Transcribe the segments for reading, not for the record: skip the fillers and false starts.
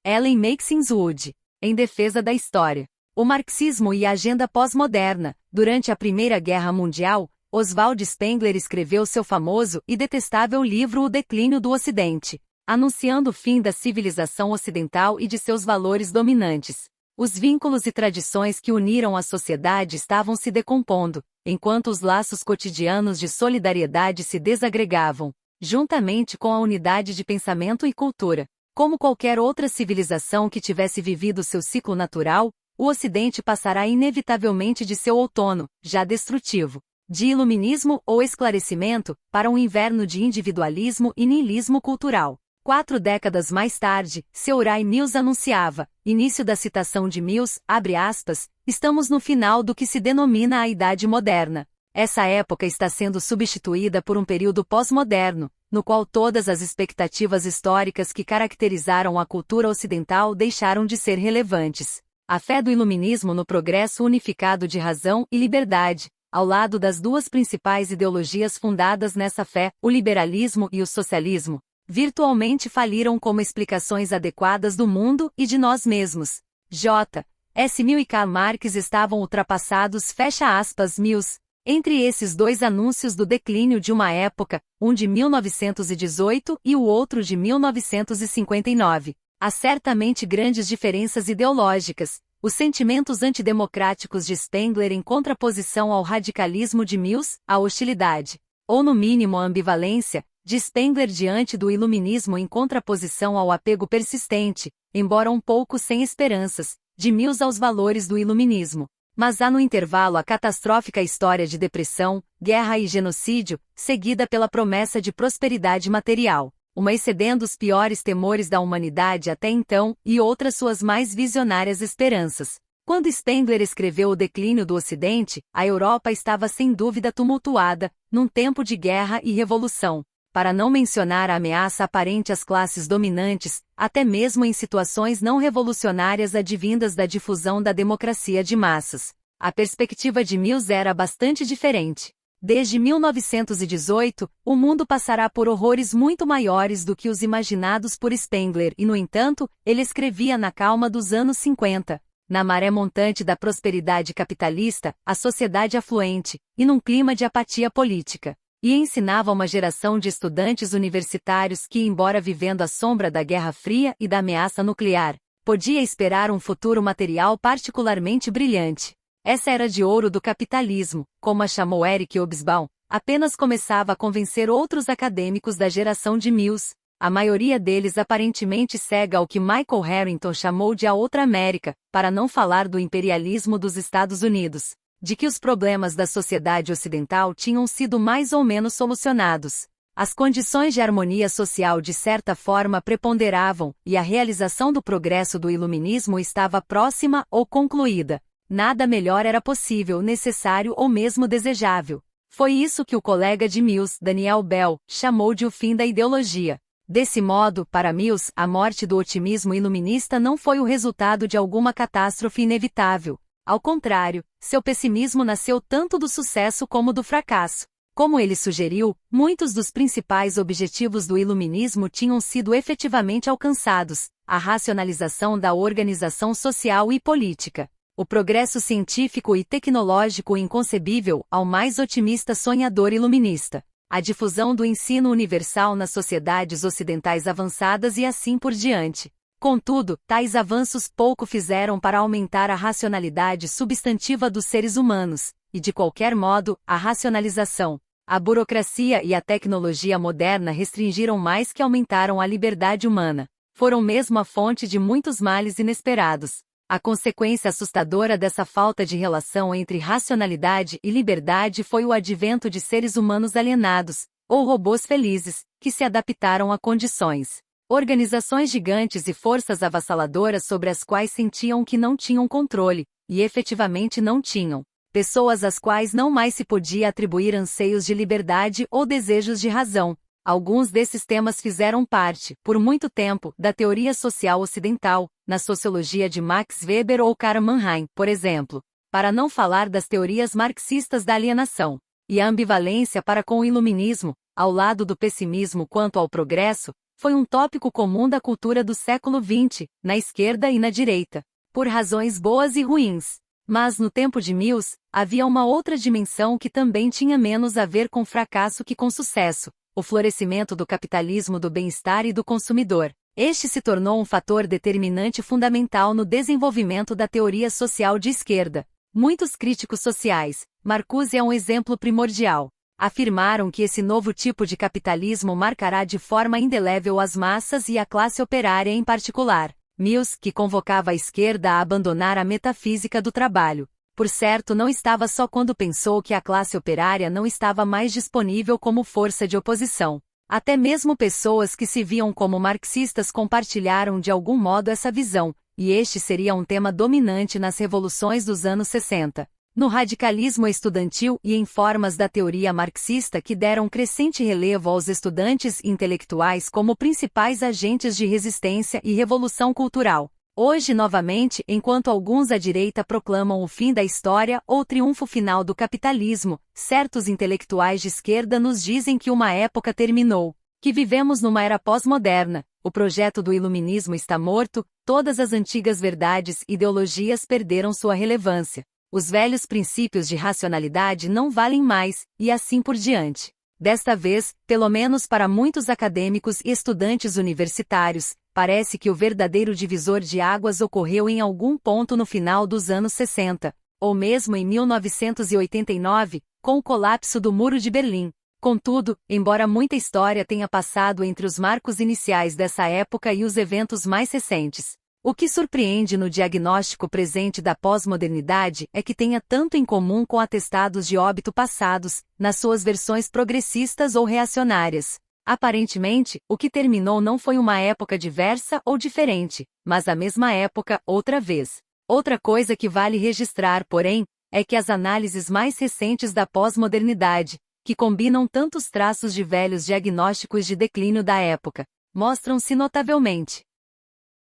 Ellen Maxine-Wood. Em defesa da história. O marxismo e a agenda pós-moderna. Durante a Primeira Guerra Mundial, Oswald Spengler escreveu seu famoso e detestável livro O Declínio do Ocidente, anunciando o fim da civilização ocidental e de seus valores dominantes. Os vínculos e tradições que uniram a sociedade estavam se decompondo, enquanto os laços cotidianos de solidariedade se desagregavam, juntamente com a unidade de pensamento e cultura. Como qualquer outra civilização que tivesse vivido seu ciclo natural, o Ocidente passará inevitavelmente de seu outono, já destrutivo, de iluminismo ou esclarecimento, para um inverno de individualismo e niilismo cultural. 4 décadas mais tarde, Seuray Mills anunciava, início da citação de Mills, abre aspas, estamos no final do que se denomina a Idade Moderna. Essa época está sendo substituída por um período pós-moderno, no qual todas as expectativas históricas que caracterizaram a cultura ocidental deixaram de ser relevantes. A fé do iluminismo no progresso unificado de razão e liberdade, ao lado das duas principais ideologias fundadas nessa fé, o liberalismo e o socialismo, virtualmente faliram como explicações adequadas do mundo e de nós mesmos. J. S. Mill e Karl Marx estavam ultrapassados. Fecha aspas. Mills. Entre esses dois anúncios do declínio de uma época, um de 1918 e o outro de 1959, há certamente grandes diferenças ideológicas. Os sentimentos antidemocráticos de Spengler em contraposição ao radicalismo de Mills, a hostilidade, ou no mínimo a ambivalência, de Spengler diante do iluminismo em contraposição ao apego persistente, embora um pouco sem esperanças, de Mills aos valores do iluminismo. Mas há no intervalo a catastrófica história de depressão, guerra e genocídio, seguida pela promessa de prosperidade material, uma excedendo os piores temores da humanidade até então, e outras suas mais visionárias esperanças. Quando Spengler escreveu O Declínio do Ocidente, a Europa estava sem dúvida tumultuada, num tempo de guerra e revolução. Para não mencionar a ameaça aparente às classes dominantes, até mesmo em situações não revolucionárias advindas da difusão da democracia de massas. A perspectiva de Mills era bastante diferente. Desde 1918, o mundo passará por horrores muito maiores do que os imaginados por Spengler e, no entanto, ele escrevia na calma dos anos 50, na maré montante da prosperidade capitalista, a sociedade afluente, e num clima de apatia política. E ensinava uma geração de estudantes universitários que, embora vivendo à sombra da Guerra Fria e da ameaça nuclear, podia esperar um futuro material particularmente brilhante. Essa era de ouro do capitalismo, como a chamou Eric Hobsbawm, apenas começava a convencer outros acadêmicos da geração de Mills, a maioria deles aparentemente cega ao que Michael Harrington chamou de a outra América, para não falar do imperialismo dos Estados Unidos. De que os problemas da sociedade ocidental tinham sido mais ou menos solucionados. As condições de harmonia social de certa forma preponderavam, e a realização do progresso do iluminismo estava próxima ou concluída. Nada melhor era possível, necessário ou mesmo desejável. Foi isso que o colega de Mills, Daniel Bell, chamou de o fim da ideologia. Desse modo, para Mills, a morte do otimismo iluminista não foi o resultado de alguma catástrofe inevitável. Ao contrário, seu pessimismo nasceu tanto do sucesso como do fracasso. Como ele sugeriu, muitos dos principais objetivos do iluminismo tinham sido efetivamente alcançados: a racionalização da organização social e política, o progresso científico e tecnológico inconcebível ao mais otimista sonhador iluminista, a difusão do ensino universal nas sociedades ocidentais avançadas e assim por diante. Contudo, tais avanços pouco fizeram para aumentar a racionalidade substantiva dos seres humanos, e de qualquer modo, a racionalização, a burocracia e a tecnologia moderna restringiram mais que aumentaram a liberdade humana. Foram mesmo a fonte de muitos males inesperados. A consequência assustadora dessa falta de relação entre racionalidade e liberdade foi o advento de seres humanos alienados, ou robôs felizes, que se adaptaram a condições. Organizações gigantes e forças avassaladoras sobre as quais sentiam que não tinham controle, e efetivamente não tinham. Pessoas às quais não mais se podia atribuir anseios de liberdade ou desejos de razão. Alguns desses temas fizeram parte, por muito tempo, da teoria social ocidental, na sociologia de Max Weber ou Karl Mannheim, por exemplo, para não falar das teorias marxistas da alienação. E a ambivalência para com o iluminismo, ao lado do pessimismo quanto ao progresso, foi um tópico comum da cultura do século XX, na esquerda e na direita, por razões boas e ruins. Mas no tempo de Mills, havia uma outra dimensão que também tinha menos a ver com fracasso que com sucesso: o florescimento do capitalismo do bem-estar e do consumidor. Este se tornou um fator determinante fundamental no desenvolvimento da teoria social de esquerda. Muitos críticos sociais, Marcuse é um exemplo primordial, afirmaram que esse novo tipo de capitalismo marcará de forma indelével as massas e a classe operária em particular. Mills, que convocava a esquerda a abandonar a metafísica do trabalho, por certo não estava só quando pensou que a classe operária não estava mais disponível como força de oposição. Até mesmo pessoas que se viam como marxistas compartilharam de algum modo essa visão, e este seria um tema dominante nas revoluções dos anos 60. No radicalismo estudantil e em formas da teoria marxista que deram crescente relevo aos estudantes intelectuais como principais agentes de resistência e revolução cultural. Hoje, novamente, enquanto alguns à direita proclamam o fim da história ou o triunfo final do capitalismo, certos intelectuais de esquerda nos dizem que uma época terminou, que vivemos numa era pós-moderna, o projeto do iluminismo está morto, todas as antigas verdades e ideologias perderam sua relevância. Os velhos princípios de racionalidade não valem mais, e assim por diante. Desta vez, pelo menos para muitos acadêmicos e estudantes universitários, parece que o verdadeiro divisor de águas ocorreu em algum ponto no final dos anos 60, ou mesmo em 1989, com o colapso do Muro de Berlim. Contudo, embora muita história tenha passado entre os marcos iniciais dessa época e os eventos mais recentes, o que surpreende no diagnóstico presente da pós-modernidade é que tenha tanto em comum com atestados de óbito passados, nas suas versões progressistas ou reacionárias. Aparentemente, o que terminou não foi uma época diversa ou diferente, mas a mesma época outra vez. Outra coisa que vale registrar, porém, é que as análises mais recentes da pós-modernidade, que combinam tantos traços de velhos diagnósticos de declínio da época, mostram-se notavelmente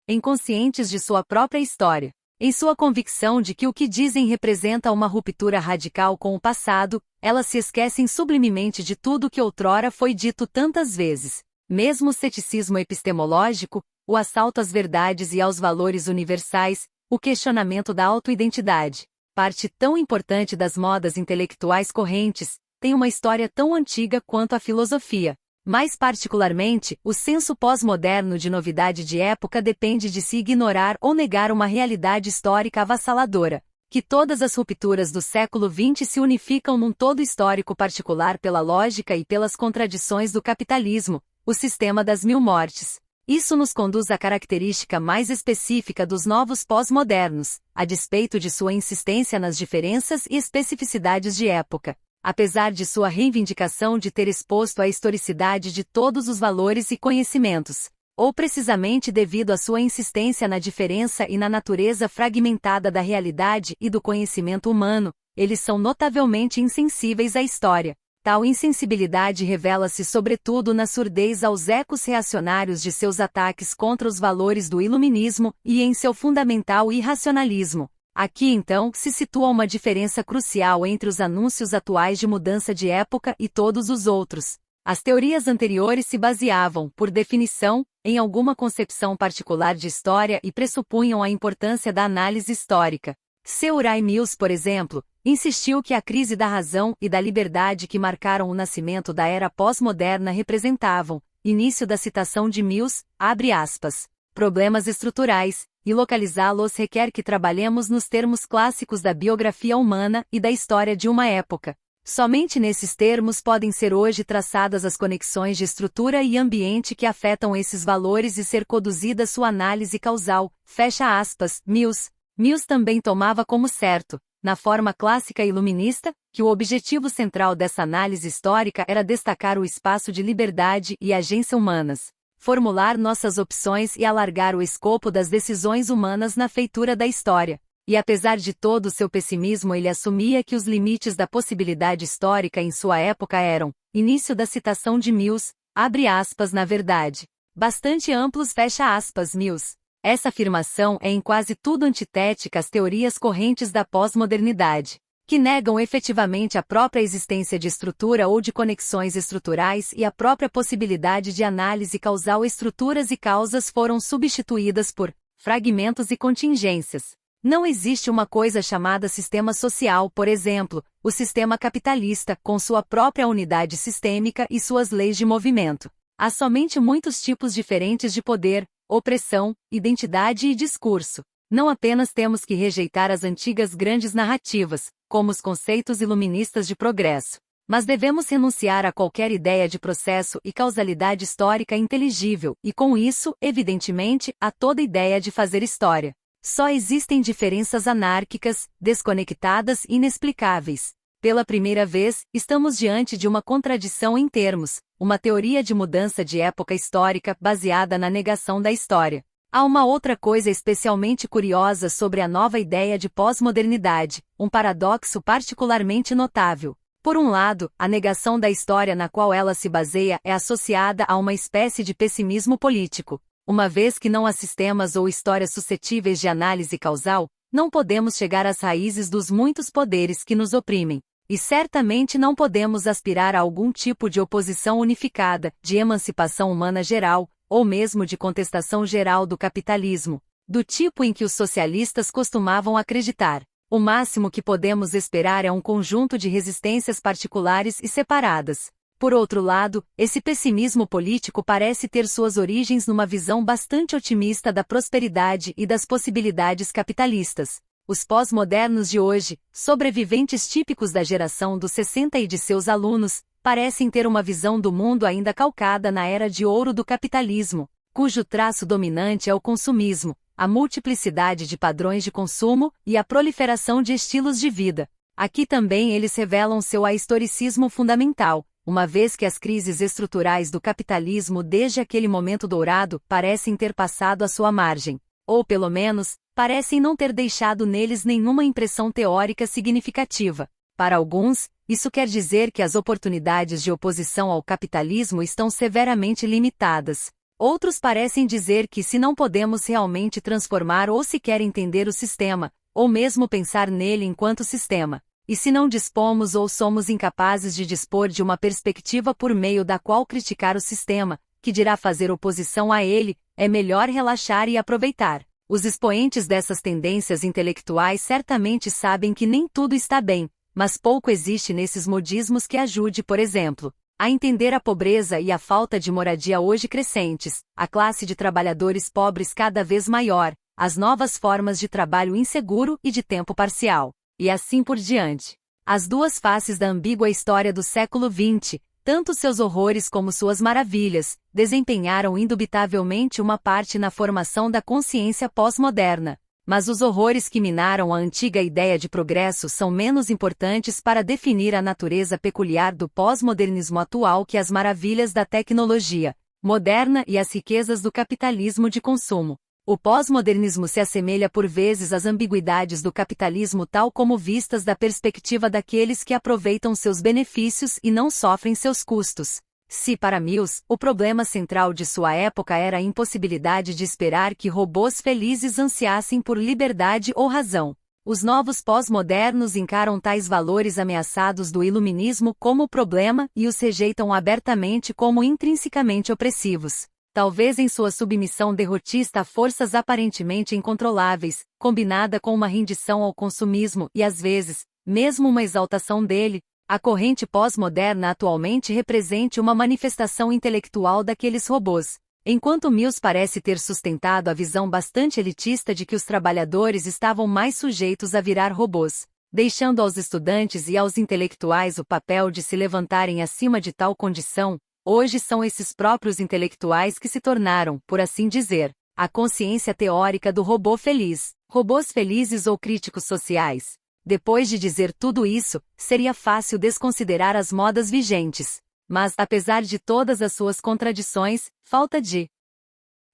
inconscientes de sua própria história. Em sua convicção de que o que dizem representa uma ruptura radical com o passado, elas se esquecem sublimemente de tudo que outrora foi dito tantas vezes. Mesmo o ceticismo epistemológico, o assalto às verdades e aos valores universais, o questionamento da autoidentidade, parte tão importante das modas intelectuais correntes, tem uma história tão antiga quanto a filosofia. Mais particularmente, o senso pós-moderno de novidade de época depende de se ignorar ou negar uma realidade histórica avassaladora, que todas as rupturas do século XX se unificam num todo histórico particular pela lógica e pelas contradições do capitalismo, o sistema das mil mortes. Isso nos conduz à característica mais específica dos novos pós-modernos, a despeito de sua insistência nas diferenças e especificidades de época. Apesar de sua reivindicação de ter exposto a historicidade de todos os valores e conhecimentos, ou precisamente devido à sua insistência na diferença e na natureza fragmentada da realidade e do conhecimento humano, eles são notavelmente insensíveis à história. Tal insensibilidade revela-se sobretudo na surdez aos ecos reacionários de seus ataques contra os valores do iluminismo e em seu fundamental irracionalismo. Aqui então se situa uma diferença crucial entre os anúncios atuais de mudança de época e todos os outros. As teorias anteriores se baseavam, por definição, em alguma concepção particular de história e pressupunham a importância da análise histórica. Ray Mills, por exemplo, insistiu que a crise da razão e da liberdade que marcaram o nascimento da era pós-moderna representavam, início da citação de Mills, abre aspas, problemas estruturais, e localizá-los requer que trabalhemos nos termos clássicos da biografia humana e da história de uma época. Somente nesses termos podem ser hoje traçadas as conexões de estrutura e ambiente que afetam esses valores e ser conduzida sua análise causal, fecha aspas, Mills. Mills também tomava como certo, na forma clássica iluminista, que o objetivo central dessa análise histórica era destacar o espaço de liberdade e agência humanas, formular nossas opções e alargar o escopo das decisões humanas na feitura da história. E apesar de todo o seu pessimismo, ele assumia que os limites da possibilidade histórica em sua época eram, início da citação de Mills, abre aspas, na verdade, bastante amplos, fecha aspas, Mills. Essa afirmação é em quase tudo antitética às teorias correntes da pós-modernidade. que negam efetivamente a própria existência de estrutura ou de conexões estruturais e a própria possibilidade de análise causal. Estruturas e causas foram substituídas por fragmentos e contingências. Não existe uma coisa chamada sistema social, por exemplo, o sistema capitalista, com sua própria unidade sistêmica e suas leis de movimento. Há somente muitos tipos diferentes de poder, opressão, identidade e discurso. Não apenas temos que rejeitar as antigas grandes narrativas, como os conceitos iluministas de progresso, mas devemos renunciar a qualquer ideia de processo e causalidade histórica inteligível e, com isso, evidentemente, a toda ideia de fazer história. Só existem diferenças anárquicas, desconectadas e inexplicáveis. Pela primeira vez, estamos diante de uma contradição em termos, uma teoria de mudança de época histórica baseada na negação da história. Há uma outra coisa especialmente curiosa sobre a nova ideia de pós-modernidade, um paradoxo particularmente notável. Por um lado, a negação da história na qual ela se baseia é associada a uma espécie de pessimismo político. Uma vez que não há sistemas ou histórias suscetíveis de análise causal, não podemos chegar às raízes dos muitos poderes que nos oprimem. E certamente não podemos aspirar a algum tipo de oposição unificada, de emancipação humana geral, ou mesmo de contestação geral do capitalismo, do tipo em que os socialistas costumavam acreditar. O máximo que podemos esperar é um conjunto de resistências particulares e separadas. Por outro lado, esse pessimismo político parece ter suas origens numa visão bastante otimista da prosperidade e das possibilidades capitalistas. Os pós-modernos de hoje, sobreviventes típicos da geração dos 60 e de seus alunos, parecem ter uma visão do mundo ainda calcada na era de ouro do capitalismo, cujo traço dominante é o consumismo, a multiplicidade de padrões de consumo e a proliferação de estilos de vida. Aqui também eles revelam seu ahistoricismo fundamental, uma vez que as crises estruturais do capitalismo desde aquele momento dourado parecem ter passado à sua margem, ou pelo menos, parecem não ter deixado neles nenhuma impressão teórica significativa. Para alguns, isso quer dizer que as oportunidades de oposição ao capitalismo estão severamente limitadas. Outros parecem dizer que se não podemos realmente transformar ou sequer entender o sistema, ou mesmo pensar nele enquanto sistema, e se não dispomos ou somos incapazes de dispor de uma perspectiva por meio da qual criticar o sistema, que dirá fazer oposição a ele, é melhor relaxar e aproveitar. Os expoentes dessas tendências intelectuais certamente sabem que nem tudo está bem, mas pouco existe nesses modismos que ajude, por exemplo, a entender a pobreza e a falta de moradia hoje crescentes, a classe de trabalhadores pobres cada vez maior, as novas formas de trabalho inseguro e de tempo parcial, e assim por diante. As duas faces da ambígua história do século XX, tanto seus horrores como suas maravilhas, desempenharam indubitavelmente uma parte na formação da consciência pós-moderna. Mas os horrores que minaram a antiga ideia de progresso são menos importantes para definir a natureza peculiar do pós-modernismo atual que as maravilhas da tecnologia moderna e as riquezas do capitalismo de consumo. O pós-modernismo se assemelha por vezes às ambiguidades do capitalismo tal como vistas da perspectiva daqueles que aproveitam seus benefícios e não sofrem seus custos. Se para Mills, o problema central de sua época era a impossibilidade de esperar que robôs felizes ansiassem por liberdade ou razão, os novos pós-modernos encaram tais valores ameaçados do iluminismo como problema e os rejeitam abertamente como intrinsecamente opressivos. Talvez em sua submissão derrotista a forças aparentemente incontroláveis, combinada com uma rendição ao consumismo e às vezes, mesmo uma exaltação dele, a corrente pós-moderna atualmente represente uma manifestação intelectual daqueles robôs. Enquanto Mills parece ter sustentado a visão bastante elitista de que os trabalhadores estavam mais sujeitos a virar robôs, deixando aos estudantes e aos intelectuais o papel de se levantarem acima de tal condição, hoje são esses próprios intelectuais que se tornaram, por assim dizer, a consciência teórica do robô feliz, robôs felizes ou críticos sociais. Depois de dizer tudo isso, seria fácil desconsiderar as modas vigentes. Mas, apesar de todas as suas contradições, falta de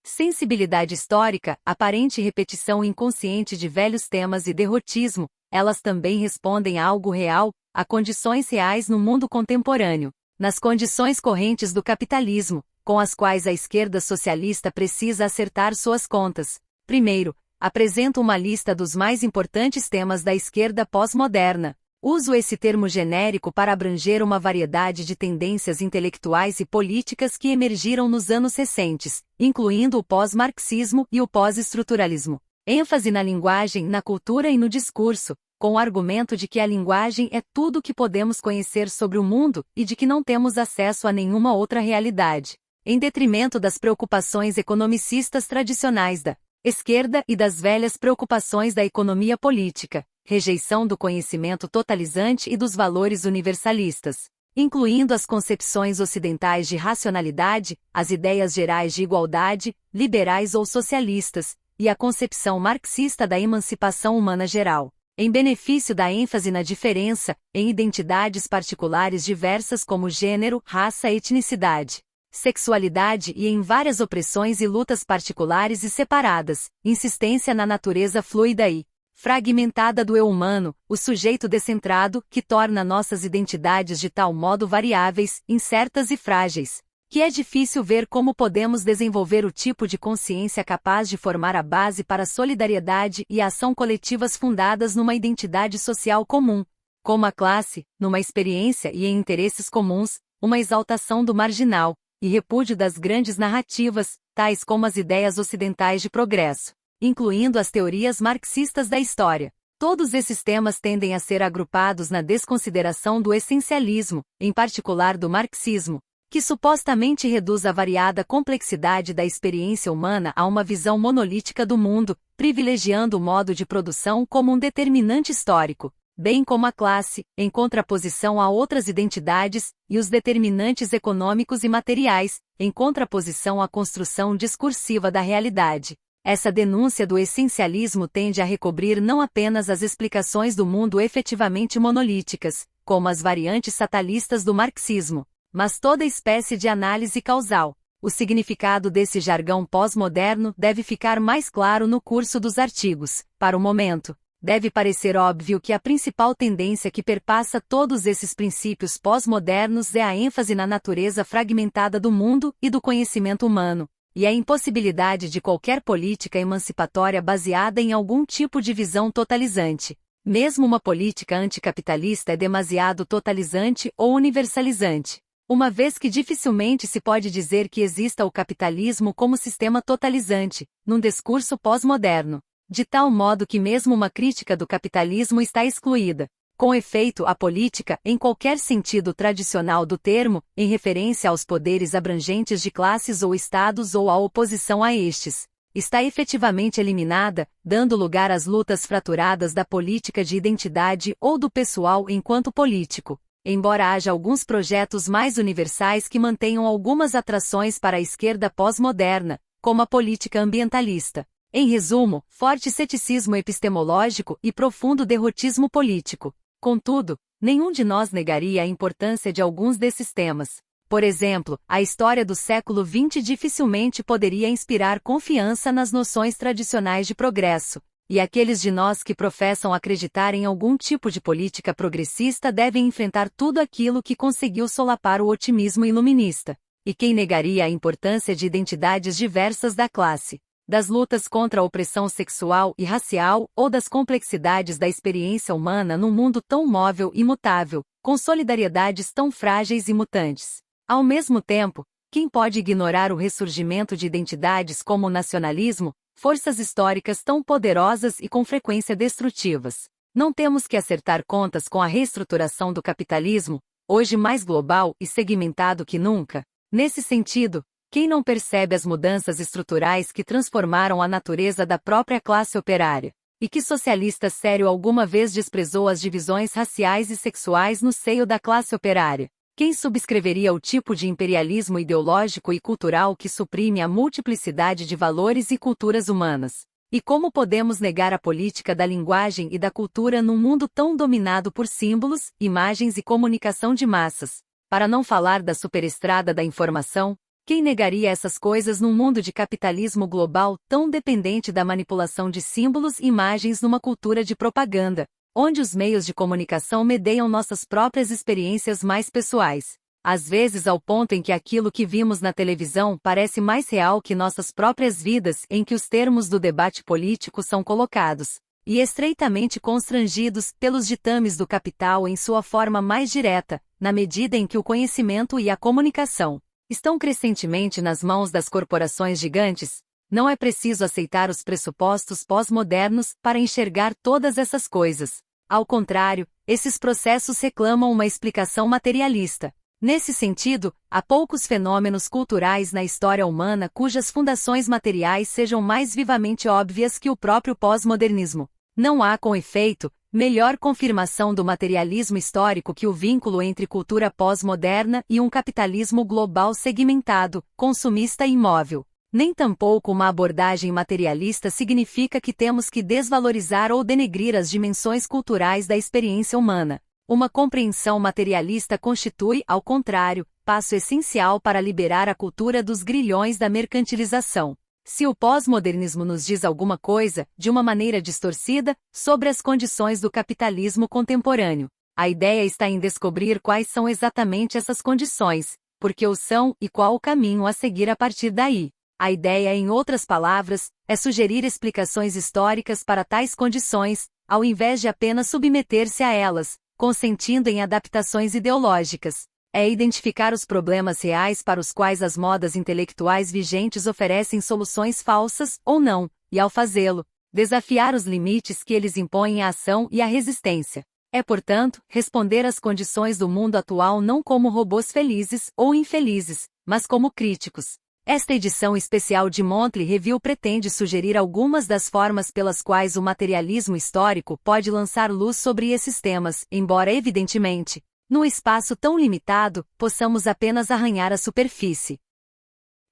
sensibilidade histórica, aparente repetição inconsciente de velhos temas e derrotismo, elas também respondem a algo real, a condições reais no mundo contemporâneo, nas condições correntes do capitalismo, com as quais a esquerda socialista precisa acertar suas contas. Primeiro, apresento uma lista dos mais importantes temas da esquerda pós-moderna. Uso esse termo genérico para abranger uma variedade de tendências intelectuais e políticas que emergiram nos anos recentes, incluindo o pós-marxismo e o pós-estruturalismo. ênfase na linguagem, na cultura e no discurso, com o argumento de que a linguagem é tudo o que podemos conhecer sobre o mundo e de que não temos acesso a nenhuma outra realidade, em detrimento das preocupações economicistas tradicionais da esquerda e das velhas preocupações da economia política, rejeição do conhecimento totalizante e dos valores universalistas, incluindo as concepções ocidentais de racionalidade, as ideias gerais de igualdade, liberais ou socialistas, e a concepção marxista da emancipação humana geral, em benefício da ênfase na diferença, em identidades particulares diversas como gênero, raça, etnicidade, sexualidade e em várias opressões e lutas particulares e separadas, insistência na natureza fluida e fragmentada do eu humano, o sujeito descentrado, que torna nossas identidades de tal modo variáveis, incertas e frágeis, que é difícil ver como podemos desenvolver o tipo de consciência capaz de formar a base para a solidariedade e a ação coletivas fundadas numa identidade social comum, como a classe, numa experiência e em interesses comuns, uma exaltação do marginal, e repúdio das grandes narrativas, tais como as ideias ocidentais de progresso, incluindo as teorias marxistas da história. Todos esses temas tendem a ser agrupados na desconsideração do essencialismo, em particular do marxismo, que supostamente reduz a variada complexidade da experiência humana a uma visão monolítica do mundo, privilegiando o modo de produção como um determinante histórico, bem como a classe, em contraposição a outras identidades, e os determinantes econômicos e materiais, em contraposição à construção discursiva da realidade. Essa denúncia do essencialismo tende a recobrir não apenas as explicações do mundo efetivamente monolíticas, como as variantes fatalistas do marxismo, mas toda espécie de análise causal. O significado desse jargão pós-moderno deve ficar mais claro no curso dos artigos. Para o momento, deve parecer óbvio que a principal tendência que perpassa todos esses princípios pós-modernos é a ênfase na natureza fragmentada do mundo e do conhecimento humano, e a impossibilidade de qualquer política emancipatória baseada em algum tipo de visão totalizante. Mesmo uma política anticapitalista é demasiado totalizante ou universalizante, uma vez que dificilmente se pode dizer que exista o capitalismo como sistema totalizante, num discurso pós-moderno, de tal modo que mesmo uma crítica do capitalismo está excluída. Com efeito, a política, em qualquer sentido tradicional do termo, em referência aos poderes abrangentes de classes ou estados ou à oposição a estes, está efetivamente eliminada, dando lugar às lutas fraturadas da política de identidade ou do pessoal enquanto político. Embora haja alguns projetos mais universais que mantenham algumas atrações para a esquerda pós-moderna, como a política ambientalista. Em resumo, forte ceticismo epistemológico e profundo derrotismo político. Contudo, nenhum de nós negaria a importância de alguns desses temas. Por exemplo, a história do século XX dificilmente poderia inspirar confiança nas noções tradicionais de progresso, e aqueles de nós que professam acreditar em algum tipo de política progressista devem enfrentar tudo aquilo que conseguiu solapar o otimismo iluminista. E quem negaria a importância de identidades diversas da classe, das lutas contra a opressão sexual e racial ou das complexidades da experiência humana num mundo tão móvel e mutável, com solidariedades tão frágeis e mutantes? Ao mesmo tempo, quem pode ignorar o ressurgimento de identidades como o nacionalismo, forças históricas tão poderosas e com frequência destrutivas? Não temos que acertar contas com a reestruturação do capitalismo, hoje mais global e segmentado que nunca? Nesse sentido, quem não percebe as mudanças estruturais que transformaram a natureza da própria classe operária? E que socialista sério alguma vez desprezou as divisões raciais e sexuais no seio da classe operária? Quem subscreveria o tipo de imperialismo ideológico e cultural que suprime a multiplicidade de valores e culturas humanas? E como podemos negar a política da linguagem e da cultura num mundo tão dominado por símbolos, imagens e comunicação de massas? Para não falar da superestrada da informação, quem negaria essas coisas num mundo de capitalismo global tão dependente da manipulação de símbolos e imagens numa cultura de propaganda, onde os meios de comunicação medeiam nossas próprias experiências mais pessoais, às vezes ao ponto em que aquilo que vimos na televisão parece mais real que nossas próprias vidas, em que os termos do debate político são colocados, e estreitamente constrangidos pelos ditames do capital em sua forma mais direta, na medida em que o conhecimento e a comunicação estão crescentemente nas mãos das corporações gigantes, não é preciso aceitar os pressupostos pós-modernos para enxergar todas essas coisas. Ao contrário, esses processos reclamam uma explicação materialista. Nesse sentido, há poucos fenômenos culturais na história humana cujas fundações materiais sejam mais vivamente óbvias que o próprio pós-modernismo. Não há, com efeito, melhor confirmação do materialismo histórico que o vínculo entre cultura pós-moderna e um capitalismo global segmentado, consumista e imóvel. Nem tampouco uma abordagem materialista significa que temos que desvalorizar ou denegrir as dimensões culturais da experiência humana. Uma compreensão materialista constitui, ao contrário, passo essencial para liberar a cultura dos grilhões da mercantilização. Se o pós-modernismo nos diz alguma coisa, de uma maneira distorcida, sobre as condições do capitalismo contemporâneo, a ideia está em descobrir quais são exatamente essas condições, por que o são e qual o caminho a seguir a partir daí. A ideia, em outras palavras, é sugerir explicações históricas para tais condições, ao invés de apenas submeter-se a elas, consentindo em adaptações ideológicas. É identificar os problemas reais para os quais as modas intelectuais vigentes oferecem soluções falsas ou não, e ao fazê-lo, desafiar os limites que eles impõem à ação e à resistência. É, portanto, responder às condições do mundo atual não como robôs felizes ou infelizes, mas como críticos. Esta edição especial de Monthly Review pretende sugerir algumas das formas pelas quais o materialismo histórico pode lançar luz sobre esses temas, embora evidentemente, num espaço tão limitado, possamos apenas arranhar a superfície.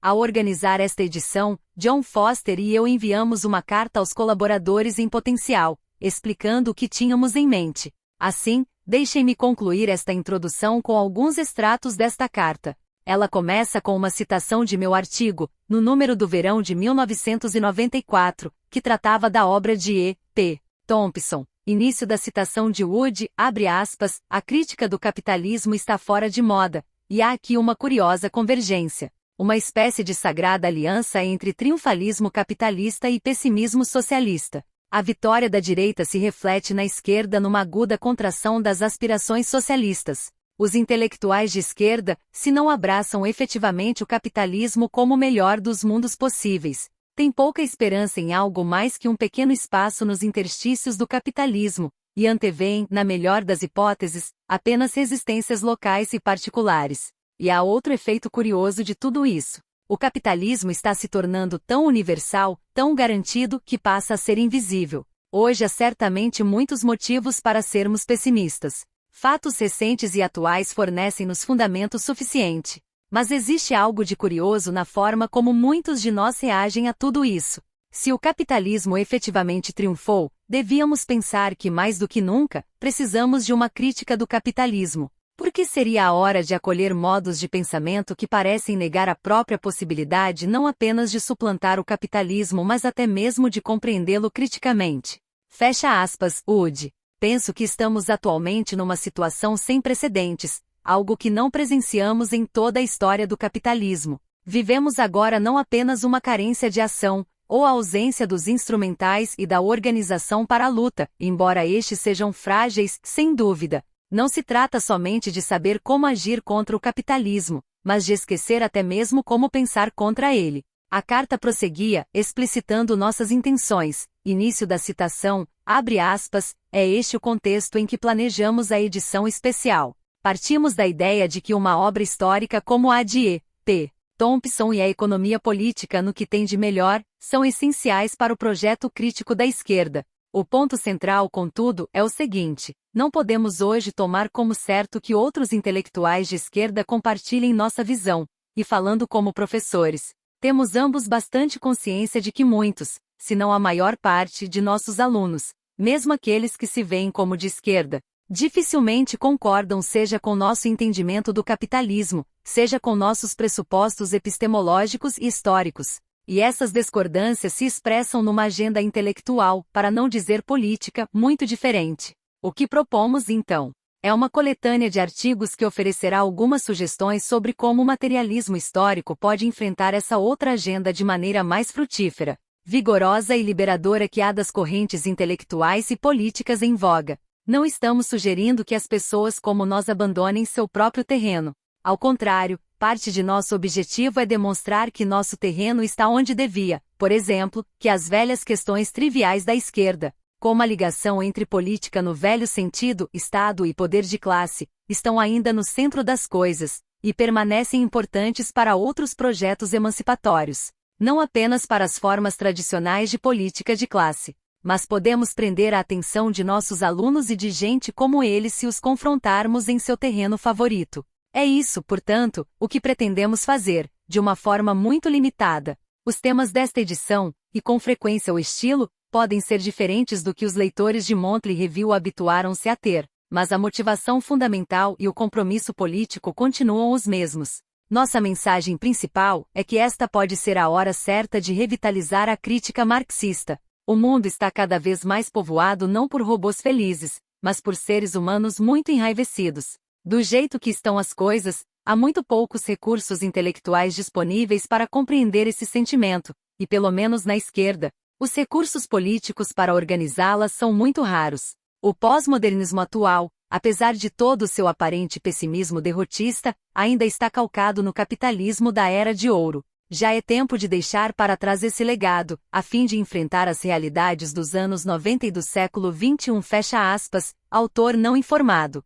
Ao organizar esta edição, John Foster e eu enviamos uma carta aos colaboradores em potencial, explicando o que tínhamos em mente. Assim, deixem-me concluir esta introdução com alguns extratos desta carta. Ela começa com uma citação de meu artigo, no número do verão de 1994, que tratava da obra de E. P. Thompson. Início da citação de Wood, abre aspas, a crítica do capitalismo está fora de moda, e há aqui uma curiosa convergência. Uma espécie de sagrada aliança entre triunfalismo capitalista e pessimismo socialista. A vitória da direita se reflete na esquerda numa aguda contração das aspirações socialistas. Os intelectuais de esquerda, se não abraçam efetivamente o capitalismo como o melhor dos mundos possíveis, têm pouca esperança em algo mais que um pequeno espaço nos interstícios do capitalismo, e antevêem, na melhor das hipóteses, apenas resistências locais e particulares. E há outro efeito curioso de tudo isso. O capitalismo está se tornando tão universal, tão garantido, que passa a ser invisível. Hoje há certamente muitos motivos para sermos pessimistas. Fatos recentes e atuais fornecem-nos fundamento suficiente. Mas existe algo de curioso na forma como muitos de nós reagem a tudo isso. Se o capitalismo efetivamente triunfou, devíamos pensar que, mais do que nunca, precisamos de uma crítica do capitalismo. Porque seria a hora de acolher modos de pensamento que parecem negar a própria possibilidade não apenas de suplantar o capitalismo, mas até mesmo de compreendê-lo criticamente. Fecha aspas, Wood. Penso que estamos atualmente numa situação sem precedentes, algo que não presenciamos em toda a história do capitalismo. Vivemos agora não apenas uma carência de ação, ou a ausência dos instrumentais e da organização para a luta, embora estes sejam frágeis, sem dúvida. Não se trata somente de saber como agir contra o capitalismo, mas de esquecer até mesmo como pensar contra ele. A carta prosseguia, explicitando nossas intenções. Início da citação, abre aspas, é este o contexto em que planejamos a edição especial. Partimos da ideia de que uma obra histórica como a de E. P. Thompson e a economia política no que tem de melhor, são essenciais para o projeto crítico da esquerda. O ponto central, contudo, é o seguinte: não podemos hoje tomar como certo que outros intelectuais de esquerda compartilhem nossa visão, e falando como professores, temos ambos bastante consciência de que muitos, se não a maior parte de nossos alunos, mesmo aqueles que se veem como de esquerda, dificilmente concordam seja com nosso entendimento do capitalismo, seja com nossos pressupostos epistemológicos e históricos. E essas discordâncias se expressam numa agenda intelectual, para não dizer política, muito diferente. O que propomos, então, é uma coletânea de artigos que oferecerá algumas sugestões sobre como o materialismo histórico pode enfrentar essa outra agenda de maneira mais frutífera. vigorosa e liberadora que há das correntes intelectuais e políticas em voga. Não estamos sugerindo que as pessoas como nós abandonem seu próprio terreno. Ao contrário, parte de nosso objetivo é demonstrar que nosso terreno está onde devia, por exemplo, que as velhas questões triviais da esquerda, como a ligação entre política no velho sentido, Estado e poder de classe, estão ainda no centro das coisas, e permanecem importantes para outros projetos emancipatórios. Não apenas para as formas tradicionais de política de classe, mas podemos prender a atenção de nossos alunos e de gente como eles se os confrontarmos em seu terreno favorito. É isso, portanto, o que pretendemos fazer, de uma forma muito limitada. Os temas desta edição, e com frequência o estilo, podem ser diferentes do que os leitores de Monthly Review habituaram-se a ter, mas a motivação fundamental e o compromisso político continuam os mesmos. Nossa mensagem principal é que esta pode ser a hora certa de revitalizar a crítica marxista. O mundo está cada vez mais povoado não por robôs felizes, mas por seres humanos muito enraivecidos. Do jeito que estão as coisas, há muito poucos recursos intelectuais disponíveis para compreender esse sentimento, e pelo menos na esquerda, os recursos políticos para organizá-la são muito raros. O pós-modernismo atual, apesar de todo o seu aparente pessimismo derrotista, ainda está calcado no capitalismo da Era de Ouro. Já é tempo de deixar para trás esse legado, a fim de enfrentar as realidades dos anos 90 e do século XXI. Fecha aspas, autor não informado.